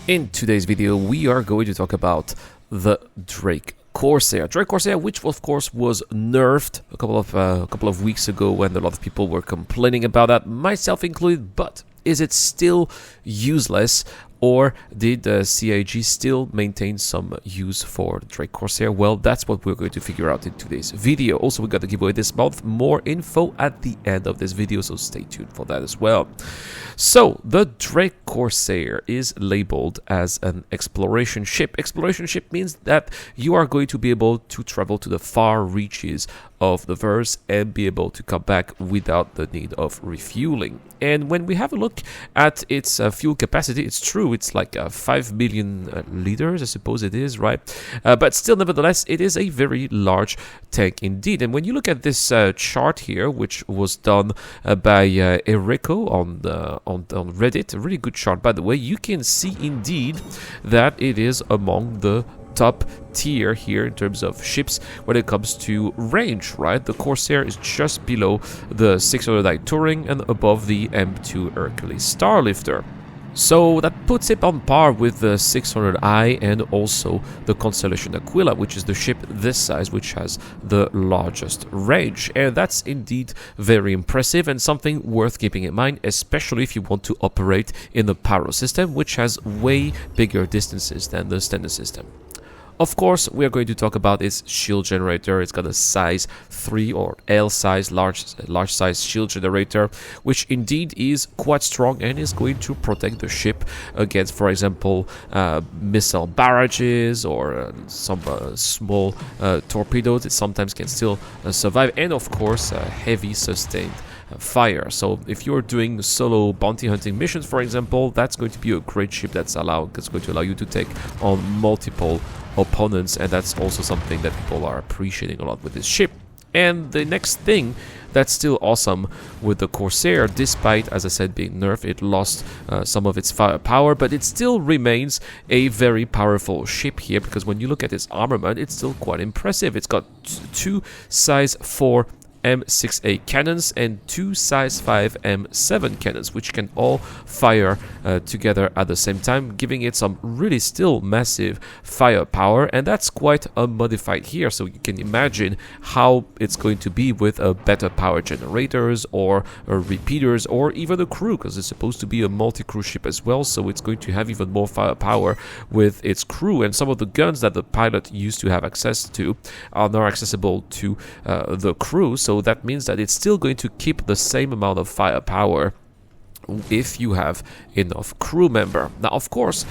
In today's video, we are going to talk about the Drake Corsair. Drake Corsair, which of course was nerfed a couple of weeks ago when a lot of people were complaining about that, myself included. But is it still useless, or did CIG still maintain some use for the Drake Corsair? Well, that's what we're going to figure out in today's video. Also, we got a giveaway this month. More info at the end of this video, so stay tuned for that as well. So, the Drake Corsair is labeled as an exploration ship. Exploration ship means that you are going to be able to travel to the far reaches of the verse and be able to come back without the need of refueling. And when we have a look at its fuel capacity, it's true, it's like 5 million liters, I suppose it is, right? But still, nevertheless, it is a very large tank indeed. And when you look at this chart here, which was done by Eriko on Reddit, a really good chart, by the way, you can see indeed that it is among the top tier here in terms of ships when it comes to range, right? The Corsair is just below the 600i Touring and above the M2 Hercules Starlifter. So that puts it on par with the 600i and also the Constellation Aquila, which is the ship this size which has the largest range. And that's indeed very impressive and something worth keeping in mind, especially if you want to operate in the Pyro system, which has way bigger distances than the standard system. Of course, we are going to talk about its shield generator. It's got a size 3 or L size, large size shield generator, which indeed is quite strong and is going to protect the ship against, for example, missile barrages or some small torpedoes. It sometimes can still survive, and of course, heavy sustained fire. So if you're doing solo bounty hunting missions, for example, that's going to be a great ship that's going to allow you to take on multiple opponents, and that's also something that people are appreciating a lot with this ship. And the next thing that's still awesome with the Corsair, despite, as I said, being nerfed, it lost some of its firepower, but it still remains a very powerful ship here, because when you look at its armament, it's still quite impressive. It's got two size 4 M6A cannons and two size 5 M7 cannons, which can all fire together at the same time, giving it some really still massive firepower, and that's quite unmodified here, so you can imagine how it's going to be with better power generators or repeaters or even a crew, because it's supposed to be a multi-crew ship as well, so it's going to have even more firepower with its crew, and some of the guns that the pilot used to have access to are now accessible to the crew. So that means that it's still going to keep the same amount of firepower if you have enough crew member. Now, of course,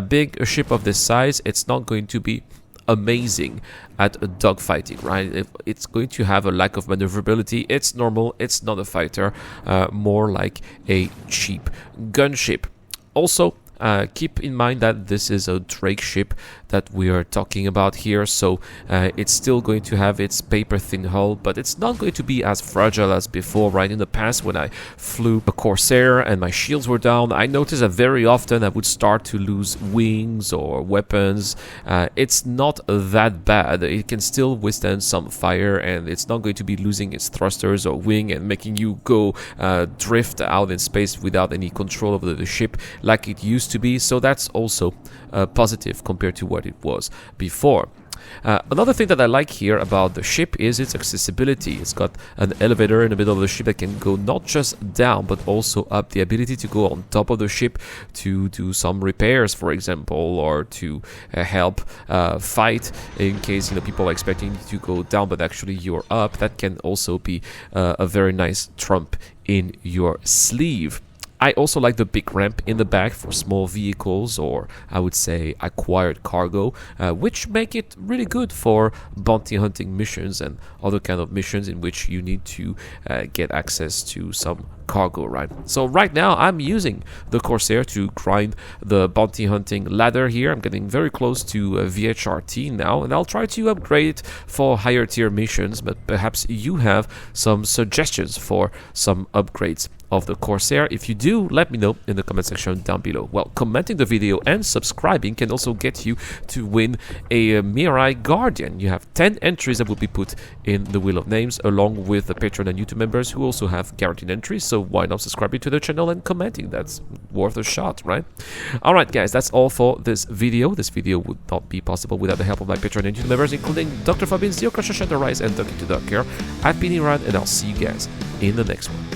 being a ship of this size, it's not going to be amazing at dogfighting, right? It's going to have a lack of maneuverability. It's normal. It's not a fighter, more like a cheap gunship. Also, keep in mind that this is a Drake ship that we are talking about here, so it's still going to have its paper-thin hull, but it's not going to be as fragile as before, right? In the past, when I flew a Corsair and my shields were down, I noticed that very often I would start to lose wings or weapons. It's not that bad. It can still withstand some fire, and it's not going to be losing its thrusters or wing and making you go drift out in space without any control over the ship like it used to be. So that's also positive compared to what it was before. Another thing that I like here about the ship is its accessibility. It's got an elevator in the middle of the ship that can go not just down but also up. The ability to go on top of the ship to do some repairs, for example, or to help fight in case people are expecting you to go down but actually you're up. That can also be a very nice trump in your sleeve. I also like the big ramp in the back for small vehicles, or I would say acquired cargo, which make it really good for bounty hunting missions and other kind of missions in which you need to get access to some cargo, right? So right now I'm using the Corsair to grind the bounty hunting ladder here. I'm getting very close to VHRT now, and I'll try to upgrade it for higher tier missions, but perhaps you have some suggestions for some upgrades of the Corsair? If you do, let me know in the comment section down below. Well, commenting the video and subscribing can also get you to win a Mirai Guardian. You have 10 entries that will be put in the Wheel of Names, along with the Patreon and YouTube members who also have guaranteed entries. So why not subscribing to the channel and commenting? That's worth a shot, right? Alright guys, that's all for this video. This video would not be possible without the help of my Patreon and YouTube members, including Dr. Fabin, Zio Crusher, Shadow Rise, and Talking to Duck here. I've been Iran, and I'll see you guys in the next one.